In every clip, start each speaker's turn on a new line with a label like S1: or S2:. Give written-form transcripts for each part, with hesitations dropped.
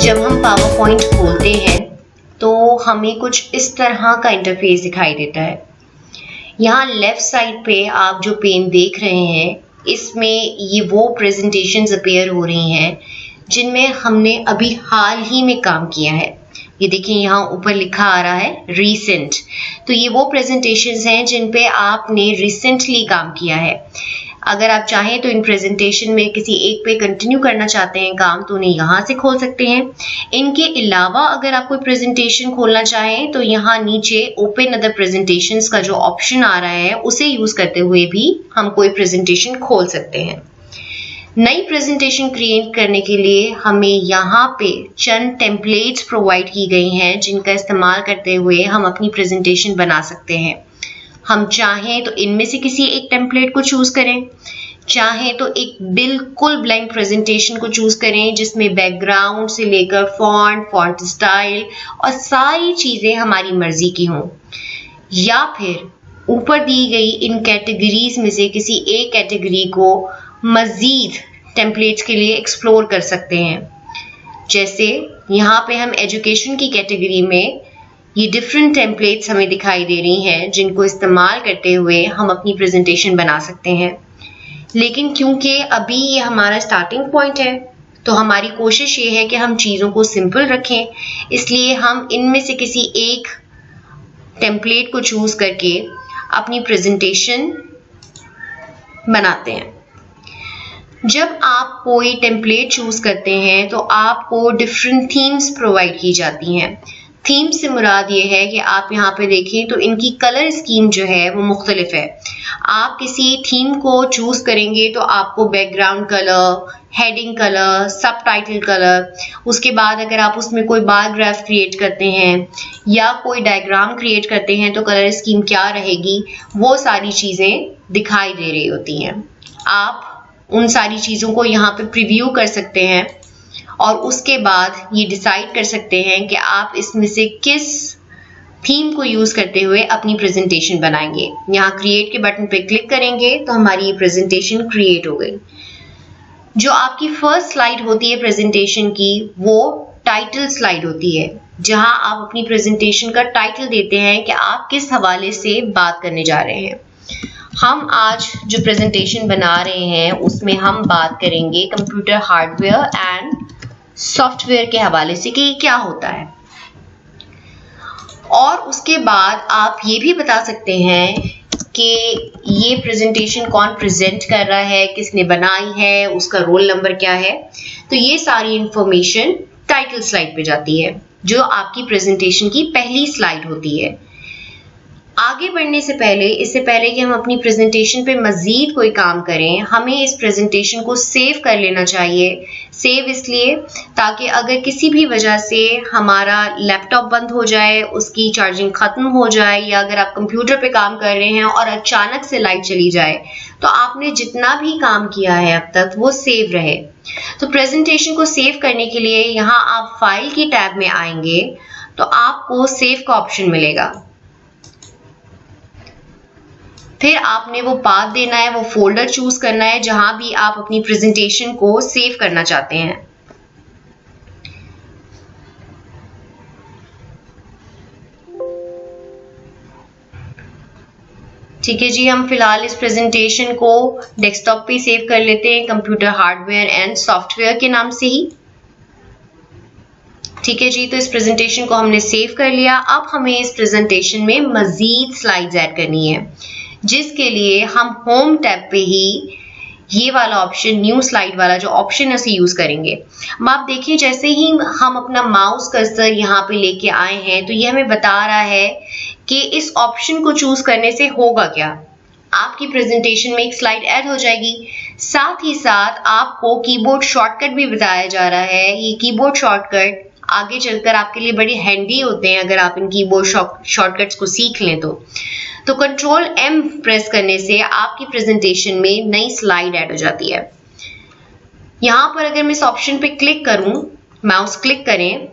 S1: जब हम power point खोलते हैं तो हमें कुछ इस तरह का इंटरफेस दिखाई देता है। यहाँ लेफ्ट साइड पे आप जो पेन देख रहे हैं, इसमें ये वो प्रेजेंटेशंस अपीयर हो रही हैं जिनमें हमने अभी हाल ही में काम किया है। ये देखिए यहाँ ऊपर लिखा आ रहा है रीसेंट, तो ये वो प्रेजेंटेशंस हैं जिन पे आपने रिसेंटली काम किया है। अगर आप चाहें तो इन प्रेजेंटेशन में किसी एक पे कंटिन्यू करना चाहते हैं काम, तो उन्हें यहाँ से खोल सकते हैं। इनके अलावा अगर आप कोई प्रेजेंटेशन खोलना चाहें तो यहाँ नीचे ओपन अदर प्रेजेंटेशंस का जो ऑप्शन आ रहा है उसे यूज करते हुए भी हम कोई प्रेजेंटेशन खोल सकते हैं। नई प्रेजेंटेशन क्रिएट करने के लिए हमें यहाँ पे चंद टेम्पलेट्स प्रोवाइड की गई हैं जिनका इस्तेमाल करते हुए हम अपनी प्रेजेंटेशन बना सकते हैं। हम चाहें तो इनमें से किसी एक टेम्पलेट को चूज करें, चाहें तो एक बिल्कुल ब्लैंक प्रेजेंटेशन को चूज करें जिसमें बैकग्राउंड से लेकर फॉन्ट स्टाइल और सारी चीजें हमारी मर्जी की हों, या फिर ऊपर दी गई इन कैटेगरीज में से किसी एक कैटेगरी को मजीद टेम्पलेट्स के लिए एक्सप्लोर कर सकते हैं। जैसे यहाँ पे हम एजुकेशन की कैटेगरी में ये डिफरेंट टेम्पलेट्स हमें दिखाई दे रही हैं जिनको इस्तेमाल करते हुए हम अपनी प्रेजेंटेशन बना सकते हैं। लेकिन क्योंकि अभी ये हमारा स्टार्टिंग पॉइंट है तो हमारी कोशिश ये है कि हम चीज़ों को सिंपल रखें, इसलिए हम इनमें से किसी एक टेम्पलेट को चूज करके अपनी प्रेजेंटेशन बनाते हैं। जब आप कोई टेम्पलेट चूज करते हैं तो आपको डिफरेंट थीम्स प्रोवाइड की जाती हैं। थीम से मुराद ये है कि आप यहाँ पे देखें तो इनकी कलर स्कीम जो है वो मुख्तलिफ है। आप किसी थीम को चूज करेंगे तो आपको बैकग्राउंड कलर, हेडिंग कलर, सब टाइटल कलर, उसके बाद अगर आप उसमें कोई बार ग्राफ क्रिएट करते हैं या कोई डायग्राम क्रिएट करते हैं तो कलर स्कीम क्या रहेगी, वो सारी चीज़ें दिखाई दे रही होती हैं। आप उन सारी चीज़ों को यहाँ पे प्रीव्यू कर सकते हैं और उसके बाद ये डिसाइड कर सकते हैं कि आप इसमें से किस थीम को यूज करते हुए अपनी प्रेजेंटेशन बनाएंगे। यहाँ क्रिएट के बटन पे क्लिक करेंगे तो हमारी ये प्रेजेंटेशन क्रिएट हो गई। जो आपकी फर्स्ट स्लाइड होती है प्रेजेंटेशन की, वो टाइटल स्लाइड होती है, जहां आप अपनी प्रेजेंटेशन का टाइटल देते हैं कि आप किस हवाले से बात करने जा रहे हैं। हम आज जो प्रेजेंटेशन बना रहे हैं उसमें हम बात करेंगे कंप्यूटर हार्डवेयर एंड सॉफ्टवेयर के हवाले से कि क्या होता है, और उसके बाद आप ये भी बता सकते हैं कि ये प्रेजेंटेशन कौन प्रेजेंट कर रहा है, किसने बनाई है, उसका रोल नंबर क्या है। तो ये सारी इंफॉर्मेशन टाइटल स्लाइड पे जाती है जो आपकी प्रेजेंटेशन की पहली स्लाइड होती है। आगे बढ़ने से पहले, इससे पहले कि हम अपनी प्रेजेंटेशन पे मजीद कोई काम करें, हमें इस प्रेजेंटेशन को सेव कर लेना चाहिए। सेव इसलिए ताकि अगर किसी भी वजह से हमारा लैपटॉप बंद हो जाए, उसकी चार्जिंग खत्म हो जाए, या अगर आप कंप्यूटर पे काम कर रहे हैं और अचानक से लाइट चली जाए, तो आपने जितना भी काम किया है अब तक वो सेव रहे। तो प्रेजेंटेशन को सेव करने के लिए यहाँ आप फाइल की टैब में आएंगे तो आपको सेव का ऑप्शन मिलेगा। फिर आपने वो पाथ देना है, वो फोल्डर चूज करना है जहां भी आप अपनी प्रेजेंटेशन को सेव करना चाहते हैं। ठीक है जी, हम फिलहाल इस प्रेजेंटेशन को डेस्कटॉप पे सेव कर लेते हैं कंप्यूटर हार्डवेयर एंड सॉफ्टवेयर के नाम से ही। ठीक है जी, तो इस प्रेजेंटेशन को हमने सेव कर लिया। अब हमें इस प्रेजेंटेशन में मजीद स्लाइड्स ऐड करनी है, जिसके लिए हम होम टैब पे ही ये वाला ऑप्शन, न्यू स्लाइड वाला जो ऑप्शन है उसे यूज करेंगे। अब आप देखिए, जैसे ही हम अपना माउस कर्सर यहाँ पे लेके आए हैं तो ये हमें बता रहा है कि इस ऑप्शन को चूज करने से होगा क्या। आपकी प्रेजेंटेशन में एक स्लाइड ऐड हो जाएगी, साथ ही साथ आपको कीबोर्ड शॉर्टकट भी बताया जा रहा है। ये कीबोर्ड शॉर्टकट आगे चलकर आपके लिए बड़े हैंडी होते हैं अगर आप इन कीबोर्ड शॉर्टकट्स को सीख लें तो कंट्रोल M प्रेस करने से आपकी प्रेजेंटेशन में नई स्लाइड ऐड हो जाती है। यहाँ पर अगर मैं इस ऑप्शन पे क्लिक करूं, माउस क्लिक करें,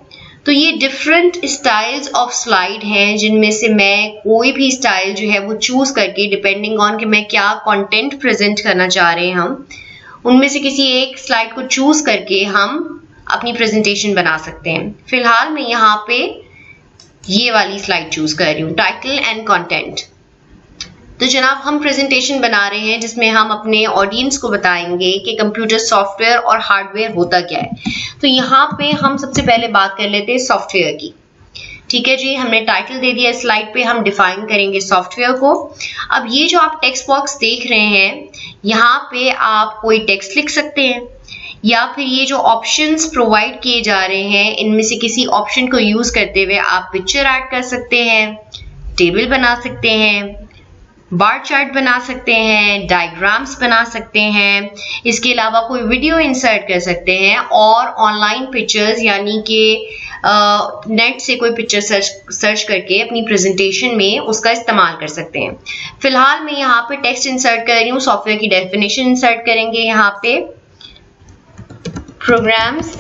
S1: तो ये डिफरेंट स्टाइल्स ऑफ स्लाइड हैं जिनमें से मैं कोई भी स्टाइल जो है वो चूज करके, डिपेंडिंग ऑन कि मैं क्या कंटेंट प्रेजेंट करना चाह रहे हैं, हम उनमें से किसी एक स्लाइड को चूज करके हम अपनी प्रेजेंटेशन बना सकते हैं। फिलहाल मैं यहाँ पे ये वाली स्लाइड चूज कर रही हूँ, टाइटल एंड कंटेंट। तो जनाब हम प्रेजेंटेशन बना रहे हैं जिसमें हम अपने ऑडियंस को बताएंगे कि कंप्यूटर सॉफ्टवेयर और हार्डवेयर होता क्या है। तो यहाँ पे हम सबसे पहले बात कर लेते हैं सॉफ्टवेयर की। ठीक है जी, हमने टाइटल दे दिया स्लाइड पे, हम डिफाइन करेंगे सॉफ्टवेयर को। अब ये जो आप टेक्स्ट बॉक्स देख रहे हैं, यहाँ पे आप कोई टेक्स्ट लिख सकते हैं या फिर ये जो ऑप्शंस प्रोवाइड किए जा रहे हैं इनमें से किसी ऑप्शन को यूज करते हुए आप पिक्चर ऐड कर सकते हैं, टेबल बना सकते हैं, बार चार्ट बना सकते हैं, डायग्राम्स बना सकते हैं, इसके अलावा कोई वीडियो इंसर्ट कर सकते हैं और ऑनलाइन पिक्चर्स यानी कि नेट से कोई पिक्चर सर्च करके अपनी प्रेजेंटेशन में उसका इस्तेमाल कर सकते हैं। फिलहाल मैं यहाँ पे टेक्स्ट इंसर्ट कर रही हूँ, सॉफ्टवेयर की डेफिनेशन इंसर्ट करेंगे। यहाँ पे programs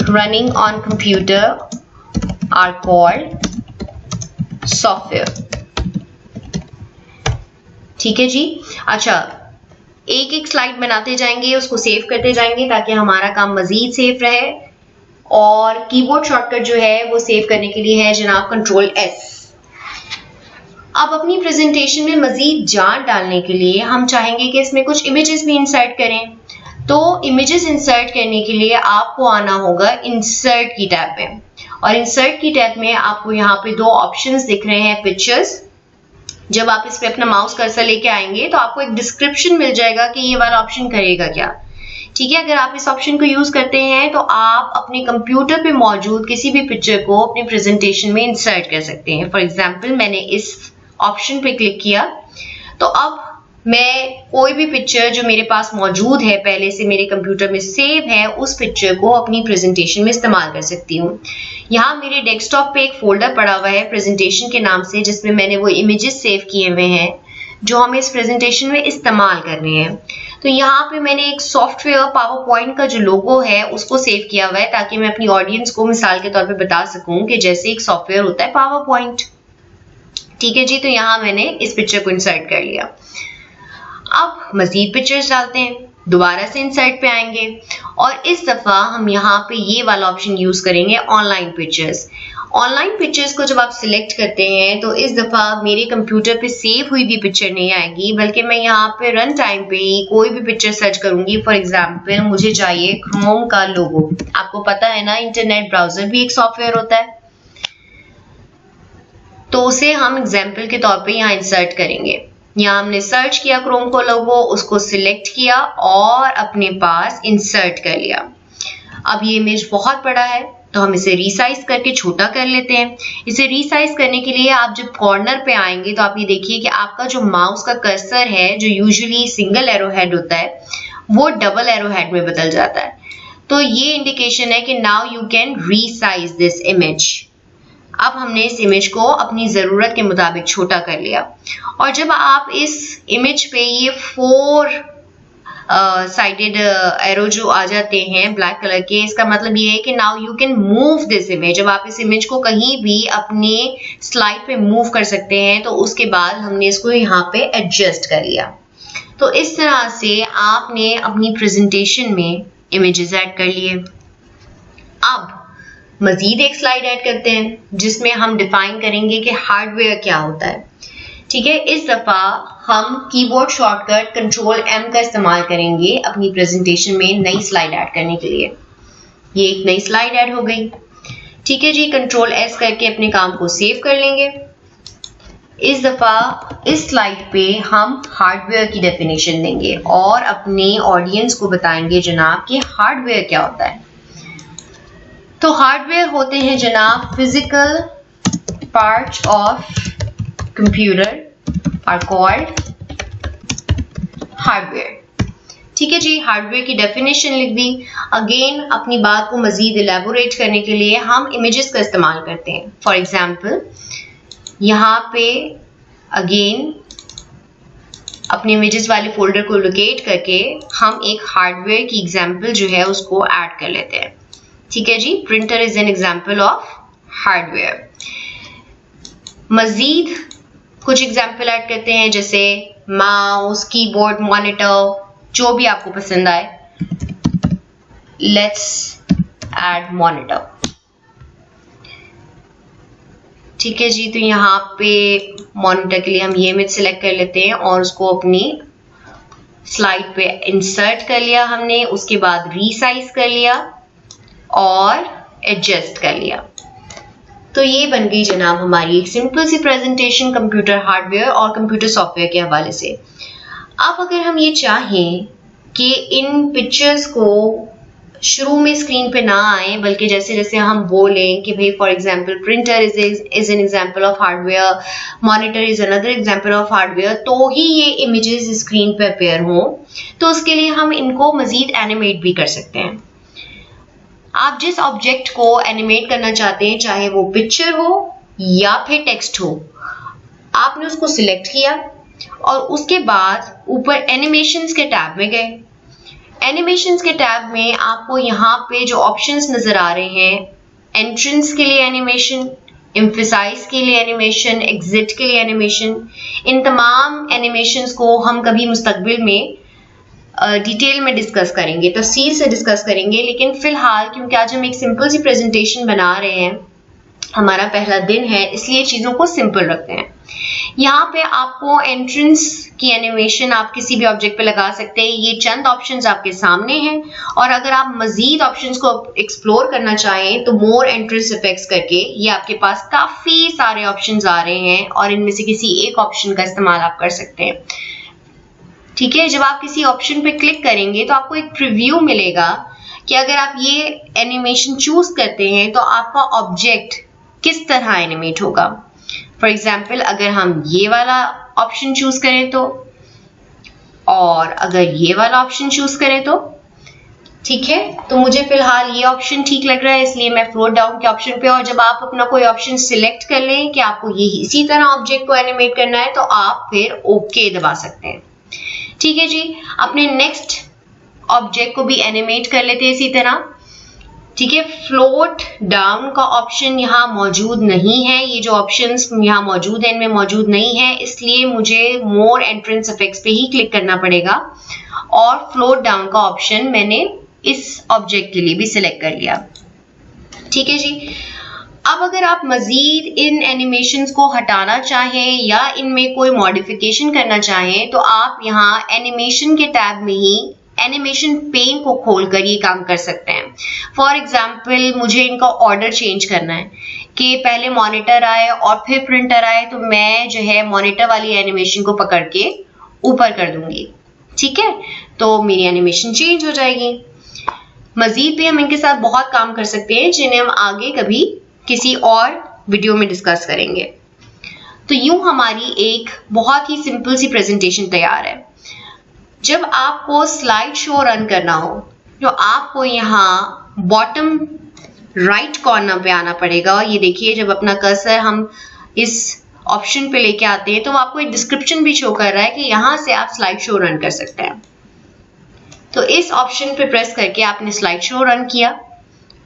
S1: running on computer are called software. ठीक है जी। अच्छा, एक एक स्लाइड बनाते जाएंगे, उसको सेव करते जाएंगे ताकि हमारा काम मजीद सेफ रहे। और कीबोर्ड शॉर्टकट जो है वो सेव करने के लिए है जनाब Ctrl+S। अब अपनी प्रेजेंटेशन में मजीद जान डालने के लिए हम चाहेंगे कि इसमें कुछ इमेजेस भी इंसर्ट करें। तो इमेजेस इंसर्ट करने के लिए आपको आना होगा इंसर्ट की टैब में, और इंसर्ट की टैब में आपको यहाँ पे दो ऑप्शंस दिख रहे हैं, पिक्चर्स। जब आप इस पे अपना माउस कर्सर लेके आएंगे तो आपको एक डिस्क्रिप्शन मिल जाएगा कि ये वाला ऑप्शन करेगा क्या। ठीक है, अगर आप इस ऑप्शन को यूज करते हैं तो आप अपने कंप्यूटर पे मौजूद किसी भी पिक्चर को अपनी प्रेजेंटेशन में इंसर्ट कर सकते हैं। फॉर एग्जांपल मैंने इस ऑप्शन पे क्लिक किया तो अब मैं कोई भी पिक्चर जो मेरे पास मौजूद है, पहले से मेरे कंप्यूटर में सेव है, उस पिक्चर को अपनी प्रेजेंटेशन में इस्तेमाल कर सकती हूँ। यहाँ मेरे डेस्कटॉप पे एक फोल्डर पड़ा हुआ है प्रेजेंटेशन के नाम से, जिसमें मैंने वो इमेजेस सेव किए हुए हैं जो हमें इस प्रेजेंटेशन में इस्तेमाल करने हैं। तो यहाँ पे मैंने एक सॉफ्टवेयर पावर पॉइंट का जो लोगो है उसको सेव किया हुआ है ताकि मैं अपनी ऑडियंस को मिसाल के तौर पे बता सकूं कि जैसे एक सॉफ्टवेयर होता है पावर पॉइंट। ठीक है जी, तो यहाँ मैंने इस पिक्चर को इंसर्ट कर लिया। अब मजीद पिक्चर्स डालते हैं, दोबारा से इंसर्ट पे आएंगे और इस दफा हम यहाँ पे ये वाला ऑप्शन यूज करेंगे, ऑनलाइन पिक्चर्स। ऑनलाइन पिक्चर्स को जब आप सिलेक्ट करते हैं तो इस दफा मेरे कंप्यूटर पे सेव हुई भी पिक्चर नहीं आएगी, बल्कि मैं यहाँ पे रन टाइम पे ही कोई भी पिक्चर सर्च करूंगी। फॉर एग्जाम्पल मुझे चाहिए क्रोम का लोगो। आपको पता है ना, इंटरनेट ब्राउजर भी एक सॉफ्टवेयर होता है, तो उसे हम एग्जाम्पल के तौर पे यहाँ इंसर्ट करेंगे। यहाँ हमने सर्च किया क्रोम को लोगो, उसको सिलेक्ट किया और अपने पास इंसर्ट कर लिया। अब ये इमेज बहुत बड़ा है तो हम इसे रीसाइज करके छोटा कर लेते हैं। इसे रीसाइज करने के लिए आप जब कॉर्नर पे आएंगे तो आप ये देखिए कि आपका जो माउस का कर्सर है, जो यूजुअली सिंगल एरो हेड होता है, वो डबल एरो हेड में बदल जाता है। तो ये इंडिकेशन है कि now you can resize this image. अब हमने इस इमेज को अपनी ज़रूरत के मुताबिक छोटा कर लिया। और जब आप इस इमेज पे ये 4 साइडेड एरो जो आ जाते हैं ब्लैक कलर के, इसका मतलब ये है कि now you can move this image. जब आप इस इमेज को कहीं भी अपने स्लाइड पे मूव कर सकते हैं तो उसके बाद हमने इसको यहाँ पे एडजस्ट कर लिया। तो इस तरह से आपने अपनी प्रेजेंटेशन में इमेजेस ऐड कर लिए। अब मजीद एक स्लाइड ऐड करते हैं जिसमें हम डिफाइन करेंगे कि हार्डवेयर क्या होता है। ठीक है, इस दफा हम कीबोर्ड शॉर्टकट Ctrl+M का इस्तेमाल करेंगे अपनी प्रेजेंटेशन में नई स्लाइड ऐड करने के लिए। ये एक नई स्लाइड ऐड हो गई। ठीक है जी, Ctrl+S करके अपने काम को सेव कर लेंगे। इस दफा इस स्लाइड पे हम हार्डवेयर की डेफिनेशन देंगे और अपने ऑडियंस को बताएंगे जनाब कि हार्डवेयर क्या होता है। तो हार्डवेयर होते हैं जनाब physical parts of computer are called hardware. ठीक है जी, हार्डवेयर की डेफिनेशन लिख दी। अगेन अपनी बात को मजीद इलेबोरेट करने के लिए हम इमेजेस का इस्तेमाल करते हैं। फॉर एग्जांपल यहाँ पे अगेन अपने इमेजेस वाले फोल्डर को लोकेट करके हम एक हार्डवेयर की एग्जांपल जो है उसको ऐड कर लेते हैं। ठीक है जी, printer is an example of hardware. मजीद कुछ एग्जाम्पल ऐड करते हैं जैसे माउस, कीबोर्ड, मॉनिटर, जो भी आपको पसंद आए। Let's add monitor. ठीक है जी, तो यहाँ पे मॉनिटर के लिए हम ये इमेज सिलेक्ट कर लेते हैं और उसको अपनी स्लाइड पे इंसर्ट कर लिया हमने, उसके बाद रीसाइज कर लिया और एडजस्ट कर लिया। तो ये बन गई जनाब हमारी एक सिंपल सी प्रेजेंटेशन कंप्यूटर हार्डवेयर और कंप्यूटर सॉफ्टवेयर के हवाले से। अब अगर हम ये चाहें कि इन पिक्चर्स को शुरू में स्क्रीन पे ना आए, बल्कि जैसे जैसे हम बोलें कि भाई for example printer is an example of hardware, monitor is another example of hardware, तो ही ये इमेजेस स्क्रीन पे अपेयर हों, तो उसके लिए हम इनको मजीद एनिमेट भी कर सकते हैं। आप जिस ऑब्जेक्ट को एनिमेट करना चाहते हैं, चाहे वो पिक्चर हो या फिर टेक्स्ट हो, आपने उसको सिलेक्ट किया और उसके बाद ऊपर एनिमेशंस के टैब में गए। एनिमेशंस के टैब में आपको यहाँ पे जो ऑप्शंस नजर आ रहे हैं, एंट्रेंस के लिए एनिमेशन, एम्फेसाइज के लिए एनिमेशन, एग्जिट के लिए एनिमेशन, इन तमाम एनिमेशंस को हम कभी मुस्तकबिल में डिटेल में डिस्कस करेंगे, तफसील से डिस्कस करेंगे। लेकिन फिलहाल क्योंकि आज हम एक सिंपल सी प्रेजेंटेशन बना रहे हैं, हमारा पहला दिन है, इसलिए चीज़ों को सिंपल रखते हैं। यहाँ पे आपको एंट्रेंस की एनिमेशन आप किसी भी ऑब्जेक्ट पे लगा सकते हैं। ये चंद ऑप्शंस आपके सामने हैं और अगर आप मजीद ऑप्शंस को एक्सप्लोर करना चाहें तो मोर एंट्रेंस इफेक्ट्स करके ये आपके पास काफ़ी सारे ऑप्शंस आ रहे हैं और इनमें से किसी एक ऑप्शन का इस्तेमाल आप कर सकते हैं। ठीक है, जब आप किसी ऑप्शन पे क्लिक करेंगे तो आपको एक प्रीव्यू मिलेगा कि अगर आप ये एनिमेशन चूज करते हैं तो आपका ऑब्जेक्ट किस तरह एनिमेट होगा। फॉर एग्जाम्पल अगर हम ये वाला ऑप्शन चूज करें तो, और अगर ये वाला ऑप्शन चूज करें तो, ठीक है, तो मुझे फिलहाल ये ऑप्शन ठीक लग रहा है इसलिए मैं फ्लोट डाउन के ऑप्शन पे। और जब आप अपना कोई ऑप्शन सिलेक्ट कर लें कि आपको ये इसी तरह ऑब्जेक्ट को एनिमेट करना है तो आप फिर ओके दबा सकते हैं। ठीक है जी, अपने नेक्स्ट ऑब्जेक्ट को भी एनिमेट कर लेते हैं इसी तरह। ठीक है, फ्लोट डाउन का ऑप्शन यहाँ मौजूद नहीं है, ये जो ऑप्शंस यहाँ मौजूद है इनमें मौजूद नहीं है, इसलिए मुझे मोर एंट्रेंस इफेक्ट्स पे ही क्लिक करना पड़ेगा और फ्लोट डाउन का ऑप्शन मैंने इस ऑब्जेक्ट के लिए भी सिलेक्ट कर लिया। ठीक है जी, अब अगर आप मजीद इन एनिमेशंस को हटाना चाहें या इनमें कोई मॉडिफिकेशन करना चाहें तो आप यहाँ एनिमेशन के टैब में ही एनिमेशन पेन को खोलकर ये काम कर सकते हैं। फॉर एग्जाम्पल मुझे इनका ऑर्डर चेंज करना है कि पहले मॉनिटर आए और फिर प्रिंटर आए, तो मैं जो है मॉनिटर वाली एनिमेशन को पकड़ के ऊपर कर दूंगी। ठीक है, तो मेरी एनिमेशन चेंज हो जाएगी। मजीद भी हम इनके साथ बहुत काम कर सकते हैं जिन्हें हम आगे कभी किसी और वीडियो में डिस्कस करेंगे। तो यूं हमारी एक बहुत ही सिंपल सी प्रेजेंटेशन तैयार है। जब आपको स्लाइड शो रन करना हो तो आपको यहाँ बॉटम राइट कॉर्नर पे आना पड़ेगा और ये देखिए जब अपना कर्सर हम इस ऑप्शन पे लेके आते हैं तो आपको एक डिस्क्रिप्शन भी शो कर रहा है कि यहाँ से आप स्लाइड शो रन कर सकते हैं। तो इस ऑप्शन पे प्रेस करके आपने स्लाइड शो रन किया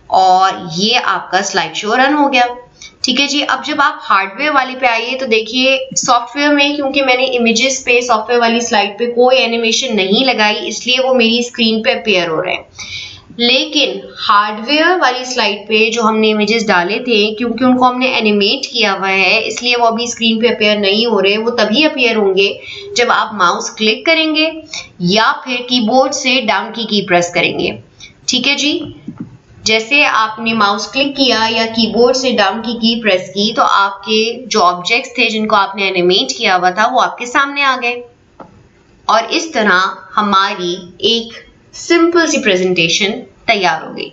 S1: और ये आपका स्लाइड शो रन हो गया। ठीक है जी, अब जब आप हार्डवेयर वाली पे आइए तो देखिए सॉफ्टवेयर में क्योंकि मैंने इमेजेस पे सॉफ्टवेयर वाली स्लाइड पे कोई एनिमेशन नहीं लगाई इसलिए वो मेरी स्क्रीन पे अपेयर हो रहे हैं, लेकिन हार्डवेयर वाली स्लाइड पे जो हमने इमेजेस डाले थे क्योंकि उनको हमने एनिमेट किया हुआ है इसलिए वो अभी स्क्रीन पे अपेयर नहीं हो रहे। वो तभी अपेयर होंगे जब आप माउस क्लिक करेंगे या फिर कीबोर्ड से डाउन की प्रेस करेंगे। ठीक है जी, जैसे आपने माउस क्लिक किया या कीबोर्ड से डाउन की प्रेस की तो आपके जो ऑब्जेक्ट्स थे जिनको आपने एनिमेट किया हुआ था वो आपके सामने आ गए और इस तरह हमारी एक सिंपल सी प्रेजेंटेशन तैयार हो गई।